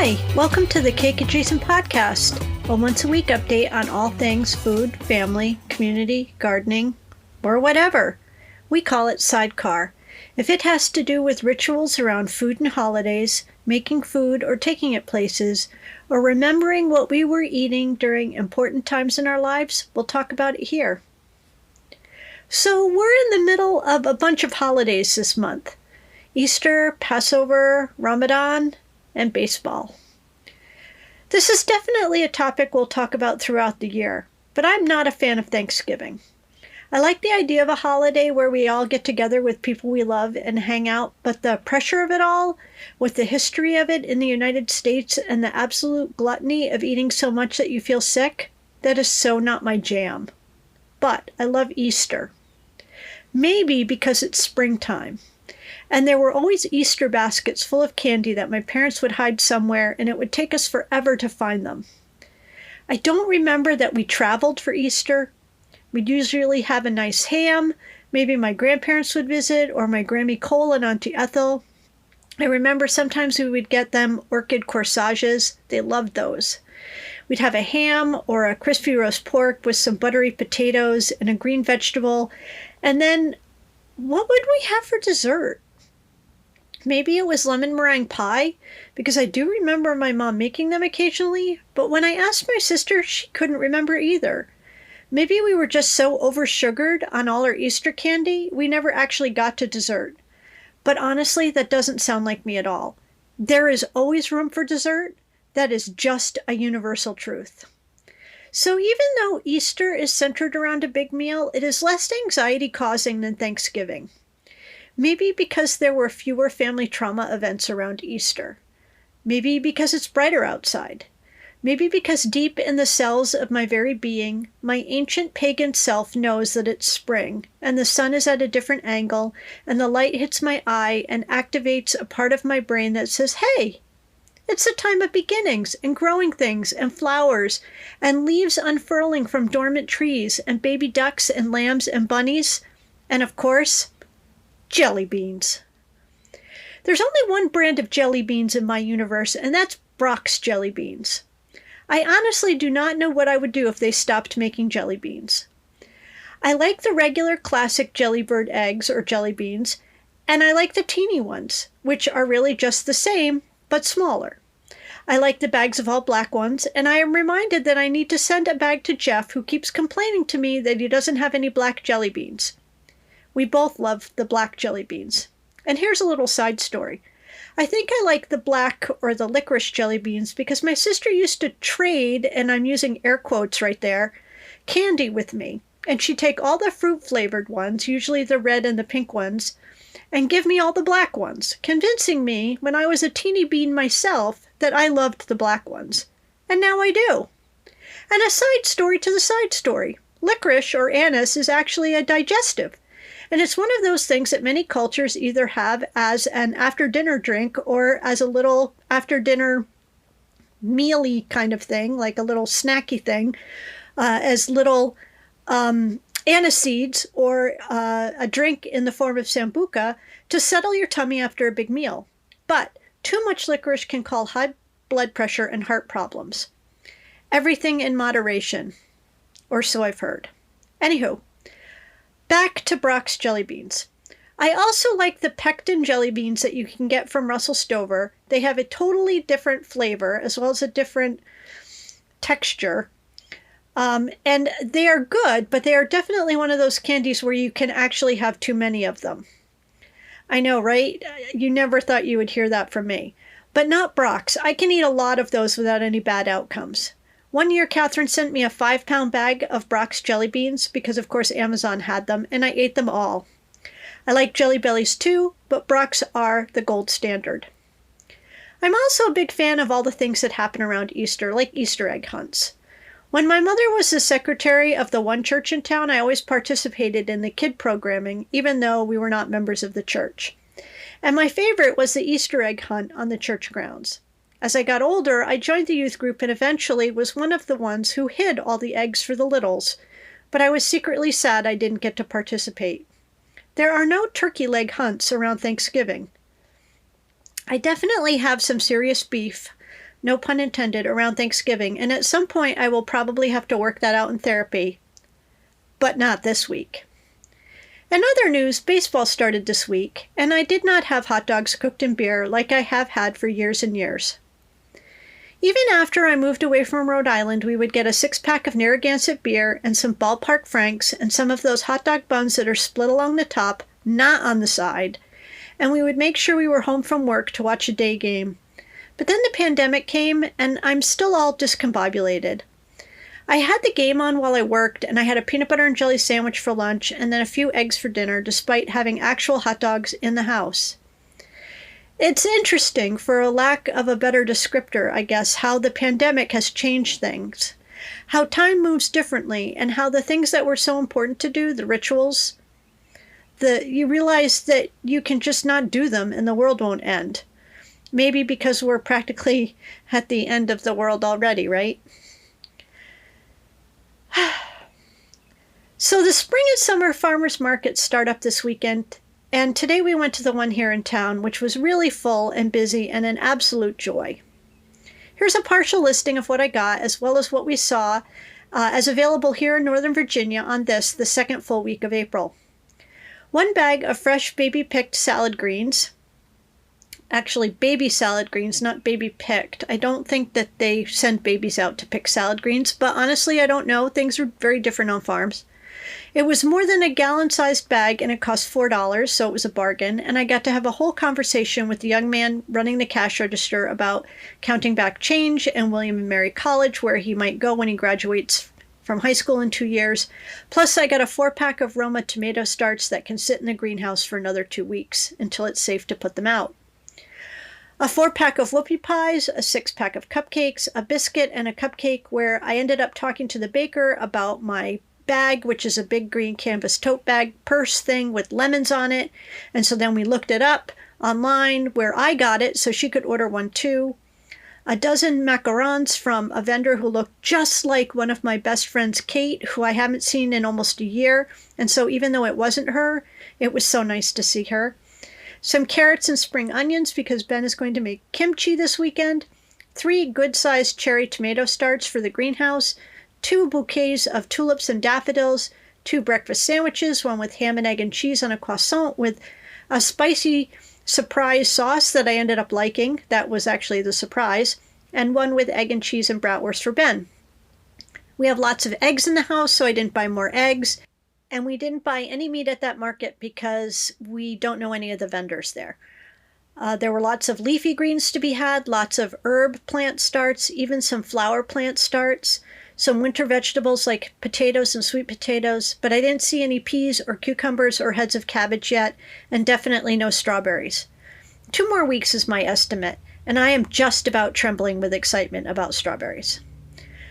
Hi, welcome to the Cake Adjacent Podcast, a once-a-week update on all things food, family, community, gardening, or whatever. We call it SideCar. If it has to do with rituals around food and holidays, making food or taking it places, or remembering what we were eating during important times in our lives, we'll talk about it here. So we're in the middle of a bunch of holidays this month. Easter, Passover, Ramadan, and baseball. This is definitely a topic we'll talk about throughout the year, but I'm not a fan of Thanksgiving. I like the idea of a holiday where we all get together with people we love and hang out, but the pressure of it all, with the history of it in the United States and the absolute gluttony of eating so much that you feel sick, that is so not my jam. But I love Easter. Maybe because it's springtime. And there were always Easter baskets full of candy that my parents would hide somewhere, and it would take us forever to find them. I don't remember that we traveled for Easter. We'd usually have a nice ham. Maybe my grandparents would visit, or my Grammy Cole and Auntie Ethel. I remember sometimes we would get them orchid corsages. They loved those. We'd have a ham or a crispy roast pork with some buttery potatoes and a green vegetable. And then what would we have for dessert? Maybe it was lemon meringue pie, because I do remember my mom making them occasionally, but when I asked my sister, she couldn't remember either. Maybe we were just so oversugared on all our Easter candy, we never actually got to dessert. But honestly, that doesn't sound like me at all. There is always room for dessert. That is just a universal truth. So even though Easter is centered around a big meal, it is less anxiety-causing than Thanksgiving. Maybe because there were fewer family trauma events around Easter. Maybe because it's brighter outside. Maybe because deep in the cells of my very being, my ancient pagan self knows that it's spring, and the sun is at a different angle, and the light hits my eye and activates a part of my brain that says, hey, it's a time of beginnings and growing things and flowers and leaves unfurling from dormant trees and baby ducks and lambs and bunnies, and of course, jelly beans. There's only one brand of jelly beans in my universe, and that's Brock's jelly beans. I honestly do not know what I would do if they stopped making jelly beans. I like the regular classic Jellybird eggs or jelly beans, and I like the teeny ones, which are really just the same, but smaller. I like the bags of all black ones, and I am reminded that I need to send a bag to Jeff, who keeps complaining to me that he doesn't have any black jelly beans. We both love the black jelly beans. And here's a little side story. I think I like the black or the licorice jelly beans because my sister used to trade, and I'm using air quotes right there, candy with me. And she'd take all the fruit-flavored ones, usually the red and the pink ones, and give me all the black ones, convincing me, when I was a teeny bean myself, that I loved the black ones. And now I do. And a side story to the side story. Licorice, or anise, is actually a digestive. And it's one of those things that many cultures either have as an after-dinner drink or as a little after-dinner mealy kind of thing, like a little snacky thing, as little anise seeds or a drink in the form of sambuca to settle your tummy after a big meal. But too much licorice can cause high blood pressure and heart problems. Everything in moderation, or so I've heard. Anywho, back to Brock's jelly beans. I also like the pectin jelly beans that you can get from Russell Stover. They have a totally different flavor as well as a different texture. And they are good, but they are definitely one of those candies where you can actually have too many of them. I know, right? You never thought you would hear that from me. But not Brock's. I can eat a lot of those without any bad outcomes. One year, Catherine sent me a 5-pound bag of Brock's jelly beans because, of course, Amazon had them, and I ate them all. I like Jelly Bellies too, but Brock's are the gold standard. I'm also a big fan of all the things that happen around Easter, like Easter egg hunts. When my mother was the secretary of the one church in town, I always participated in the kid programming, even though we were not members of the church. And my favorite was the Easter egg hunt on the church grounds. As I got older, I joined the youth group and eventually was one of the ones who hid all the eggs for the littles, but I was secretly sad I didn't get to participate. There are no turkey leg hunts around Thanksgiving. I definitely have some serious beef no pun intended, around Thanksgiving, and at some point I will probably have to work that out in therapy, but not this week. In other news, baseball started this week, and I did not have hot dogs cooked in beer like I have had for years and years. Even after I moved away from Rhode Island, we would get a 6-pack of Narragansett beer and some Ballpark Franks and some of those hot dog buns that are split along the top, not on the side, and we would make sure we were home from work to watch a day game. But then the pandemic came, and I'm still all discombobulated. I had the game on while I worked, and I had a peanut butter and jelly sandwich for lunch and then a few eggs for dinner, despite having actual hot dogs in the house. It's interesting, for a lack of a better descriptor, I guess, how the pandemic has changed things, how time moves differently, and how the things that were so important to do, the rituals, you realize that you can just not do them and the world won't end. Maybe because we're practically at the end of the world already, right? So the spring and summer farmers markets start up this weekend. And today we went to the one here in town, which was really full and busy and an absolute joy. Here's a partial listing of what I got, as well as what we saw, as available here in Northern Virginia on the second full week of April. 1 bag of fresh baby-picked salad greens. Actually, baby salad greens, not baby-picked. I don't think that they send babies out to pick salad greens, but honestly, I don't know. Things are very different on farms. It was more than a gallon-sized bag, and it cost $4, so it was a bargain, and I got to have a whole conversation with the young man running the cash register about counting back change and William & Mary College, where he might go when he graduates from high school in 2 years. Plus, I got a 4-pack of Roma tomato starts that can sit in the greenhouse for another 2 weeks until it's safe to put them out. A 4-pack of whoopie pies, a 6-pack of cupcakes, a biscuit, and a cupcake, where I ended up talking to the baker about my bag, which is a big green canvas tote bag purse thing with lemons on it. And so then we looked it up online where I got it so she could order one too. A dozen macarons from a vendor who looked just like one of my best friends, Kate, who I haven't seen in almost a year. And so even though it wasn't her, it was so nice to see her. Some carrots and spring onions because Ben is going to make kimchi this weekend. 3 good-sized cherry tomato starts for the greenhouse. 2 bouquets of tulips and daffodils, 2 breakfast sandwiches, one with ham and egg and cheese on a croissant with a spicy surprise sauce that I ended up liking. That was actually the surprise. And one with egg and cheese and bratwurst for Ben. We have lots of eggs in the house, so I didn't buy more eggs. And we didn't buy any meat at that market because we don't know any of the vendors there. There were lots of leafy greens to be had, lots of herb plant starts, even some flower plant starts. Some winter vegetables like potatoes and sweet potatoes, but I didn't see any peas or cucumbers or heads of cabbage yet, and definitely no strawberries. 2 more weeks is my estimate, and I am just about trembling with excitement about strawberries.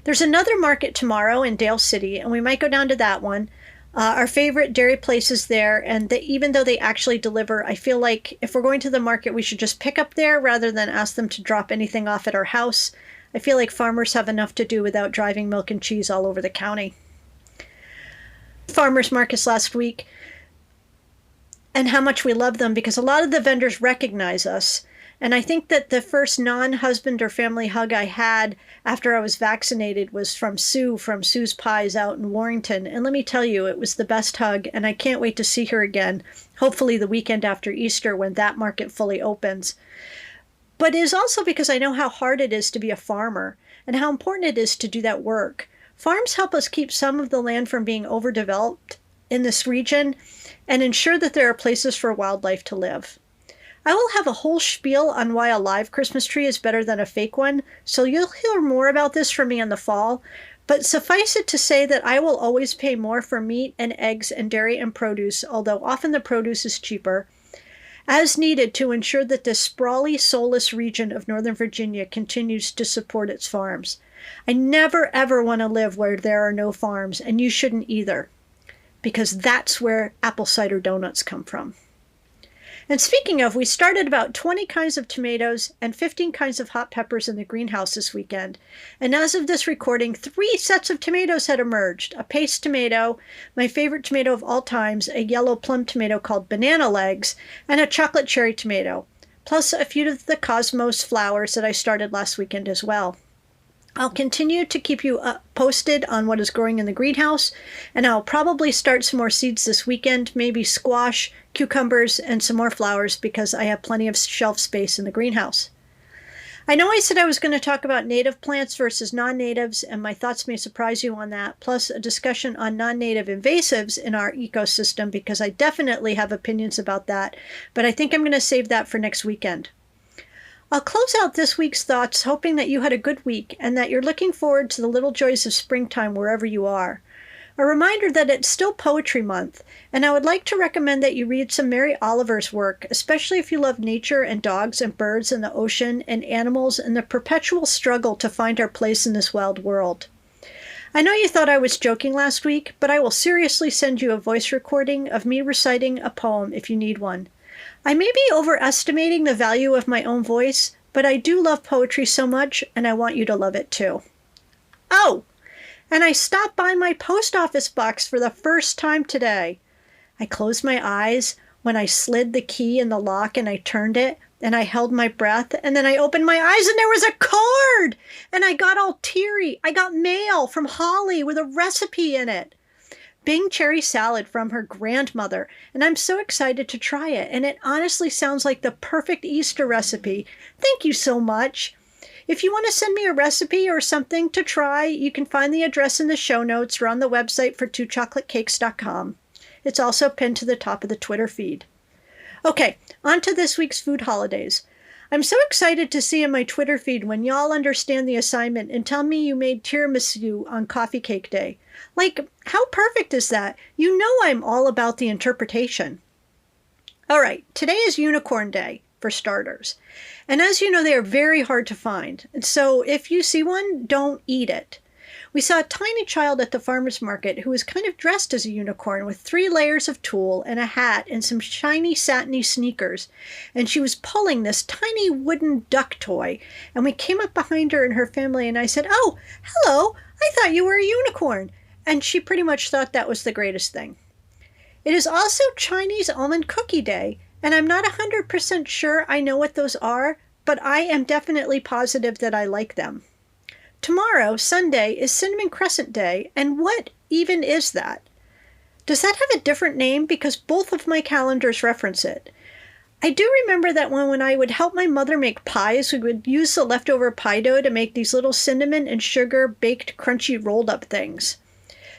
There's another market tomorrow in Dale City, and we might go down to that one. Our favorite dairy place is there, and even though they actually deliver, I feel like if we're going to the market, we should just pick up there rather than ask them to drop anything off at our house. I feel like farmers have enough to do without driving milk and cheese all over the county. Farmers markets last week, and how much we love them because a lot of the vendors recognize us. And I think that the first non-husband or family hug I had after I was vaccinated was from Sue, from Sue's Pies out in Warrington. And let me tell you, it was the best hug, and I can't wait to see her again, hopefully the weekend after Easter when that market fully opens. But it is also because I know how hard it is to be a farmer and how important it is to do that work. Farms help us keep some of the land from being overdeveloped in this region and ensure that there are places for wildlife to live. I will have a whole spiel on why a live Christmas tree is better than a fake one, so you'll hear more about this from me in the fall. But suffice it to say that I will always pay more for meat and eggs and dairy and produce, although often the produce is cheaper, as needed to ensure that this sprawly, soulless region of Northern Virginia continues to support its farms. I never ever want to live where there are no farms, and you shouldn't either, because that's where apple cider donuts come from. And speaking of, we started about 20 kinds of tomatoes and 15 kinds of hot peppers in the greenhouse this weekend. And as of this recording, 3 sets of tomatoes had emerged. A paste tomato, my favorite tomato of all times, a yellow plum tomato called banana legs, and a chocolate cherry tomato. plus a few of the cosmos flowers that I started last weekend as well. I'll continue to keep you posted on what is growing in the greenhouse, and I'll probably start some more seeds this weekend, maybe squash, cucumbers, and some more flowers because I have plenty of shelf space in the greenhouse. I know I said I was going to talk about native plants versus non-natives, and my thoughts may surprise you on that, plus a discussion on non-native invasives in our ecosystem because I definitely have opinions about that, but I think I'm going to save that for next weekend. I'll close out this week's thoughts hoping that you had a good week and that you're looking forward to the little joys of springtime wherever you are. A reminder that it's still Poetry Month, and I would like to recommend that you read some Mary Oliver's work, especially if you love nature and dogs and birds and the ocean and animals and the perpetual struggle to find our place in this wild world. I know you thought I was joking last week, but I will seriously send you a voice recording of me reciting a poem if you need one. I may be overestimating the value of my own voice, but I do love poetry so much, and I want you to love it too. Oh! And I stopped by my post office box for the first time today. I closed my eyes when I slid the key in the lock and I turned it and I held my breath and then I opened my eyes and there was a card and I got all teary. I got mail from Holly with a recipe in it. Bing cherry salad from her grandmother, and I'm so excited to try it, and it honestly sounds like the perfect Easter recipe. Thank you so much. If you want to send me a recipe or something to try, you can find the address in the show notes or on the website for twochocolatecakes.com. It's also pinned to the top of the Twitter feed. Okay, on to this week's food holidays. I'm so excited to see in my Twitter feed when y'all understand the assignment and tell me you made tiramisu on Coffee Cake Day. Like, how perfect is that? You know I'm all about the interpretation. All right, today is Unicorn Day, for starters. And as you know, they are very hard to find. And so if you see one, don't eat it. We saw a tiny child at the farmer's market who was kind of dressed as a unicorn with 3 layers of tulle and a hat and some shiny satiny sneakers. And she was pulling this tiny wooden duck toy. And we came up behind her and her family and I said, "Oh, hello, I thought you were a unicorn." And she pretty much thought that was the greatest thing. It is also Chinese Almond Cookie Day. And I'm not 100% sure I know what those are, but I am definitely positive that I like them. Tomorrow, Sunday, is Cinnamon Crescent Day, and what even is that? Does that have a different name? Because both of my calendars reference it. I do remember that when I would help my mother make pies, we would use the leftover pie dough to make these little cinnamon and sugar baked crunchy rolled up things.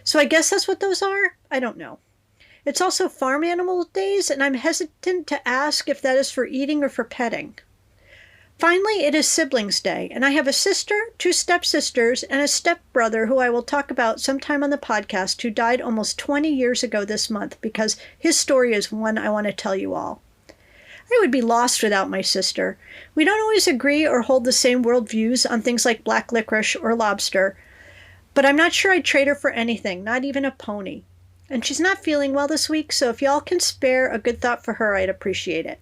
So I guess that's what those are? I don't know. It's also Farm Animal Days, and I'm hesitant to ask if that is for eating or for petting. Finally, it is Siblings Day, and I have a sister, 2 stepsisters, and a stepbrother who I will talk about sometime on the podcast who died almost 20 years ago this month because his story is one I want to tell you all. I would be lost without my sister. We don't always agree or hold the same worldviews on things like black licorice or lobster, but I'm not sure I'd trade her for anything, not even a pony. And she's not feeling well this week, so if y'all can spare a good thought for her, I'd appreciate it.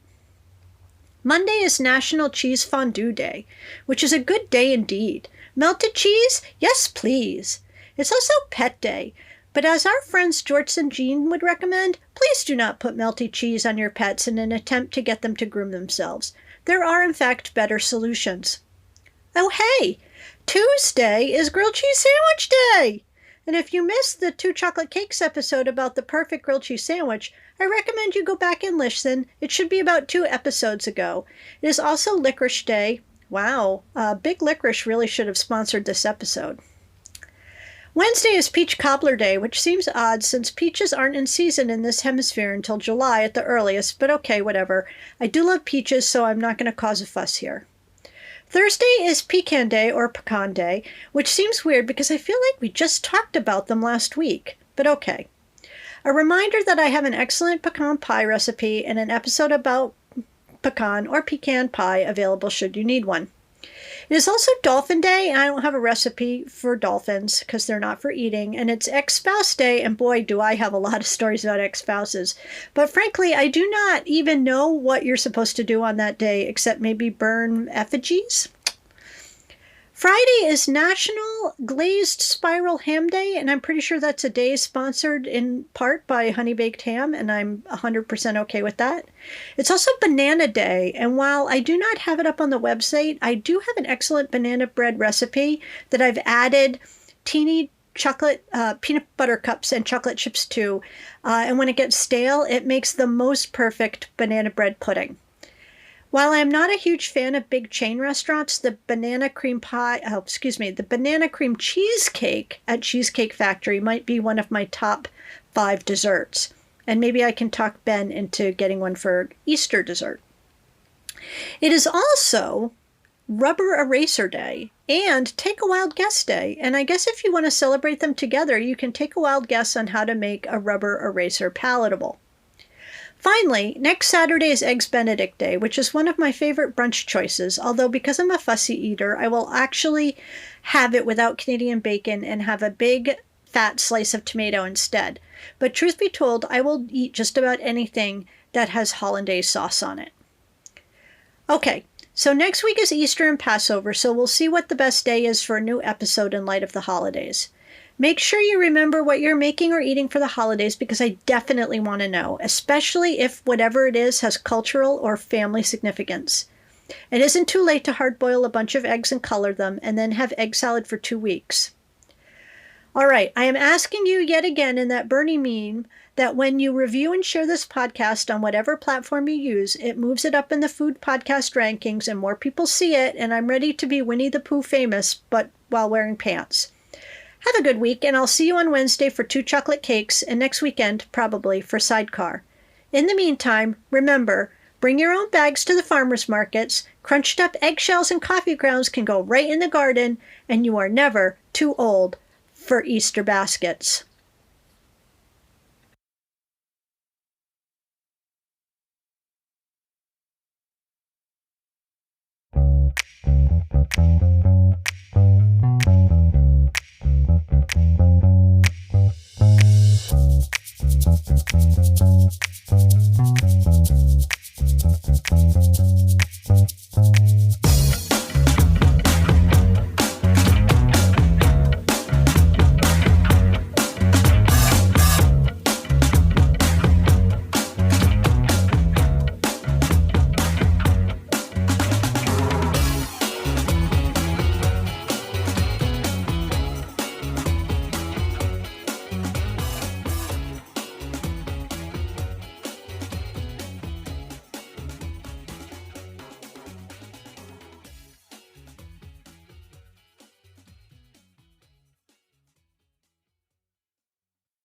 Monday is National Cheese Fondue Day, which is a good day indeed. Melted cheese? Yes, please. It's also Pet Day, but as our friends George and Jean would recommend, please do not put melty cheese on your pets in an attempt to get them to groom themselves. There are, in fact, better solutions. Oh, hey! Tuesday is Grilled Cheese Sandwich Day! And if you missed the 2 Chocolate Cakes episode about the perfect grilled cheese sandwich, I recommend you go back and listen. It should be about 2 episodes ago. It is also Licorice Day. Wow, Big Licorice really should have sponsored this episode. Wednesday is Peach Cobbler Day, which seems odd since peaches aren't in season in this hemisphere until July at the earliest, but okay, whatever. I do love peaches, so I'm not going to cause a fuss here. Thursday is Pecan Day or Pecan Day, which seems weird because I feel like we just talked about them last week, but okay. A reminder that I have an excellent pecan pie recipe and an episode about pecan or pecan pie available should you need one. It is also Dolphin Day, and I don't have a recipe for dolphins because they're not for eating, and it's Ex-Spouse Day, and boy, do I have a lot of stories about ex-spouses. But frankly, I do not even know what you're supposed to do on that day except maybe burn effigies. Friday is National Glazed Spiral Ham Day, and I'm pretty sure that's a day sponsored in part by Honey Baked Ham, and I'm 100% okay with that. It's also Banana Day, and while I do not have it up on the website, I do have an excellent banana bread recipe that I've added teeny chocolate peanut butter cups and chocolate chips to, and when it gets stale, it makes the most perfect banana bread pudding. While I'm not a huge fan of big chain restaurants, the banana cream cheesecake at Cheesecake Factory might be one of my top 5 desserts. And maybe I can talk Ben into getting one for Easter dessert. It is also Rubber Eraser Day and Take a Wild Guess Day. And I guess if you want to celebrate them together, you can take a wild guess on how to make a rubber eraser palatable. Finally, next Saturday is Eggs Benedict Day, which is one of my favorite brunch choices, although because I'm a fussy eater, I will actually have it without Canadian bacon and have a big fat slice of tomato instead. But truth be told, I will eat just about anything that has hollandaise sauce on it. Okay, so next week is Easter and Passover, so we'll see what the best day is for a new episode in light of the holidays. Make sure you remember what you're making or eating for the holidays because I definitely want to know, especially if whatever it is has cultural or family significance. It isn't too late to hard boil a bunch of eggs and color them and then have egg salad for 2 weeks. All right, I am asking you yet again in that Bernie meme that when you review and share this podcast on whatever platform you use, it moves it up in the food podcast rankings and more people see it, and I'm ready to be Winnie the Pooh famous, but while wearing pants. Have a good week, and I'll see you on Wednesday for 2 chocolate cakes, and next weekend, probably, for SideCar. In the meantime, remember, bring your own bags to the farmers markets, crunched up eggshells and coffee grounds can go right in the garden, and you are never too old for Easter baskets.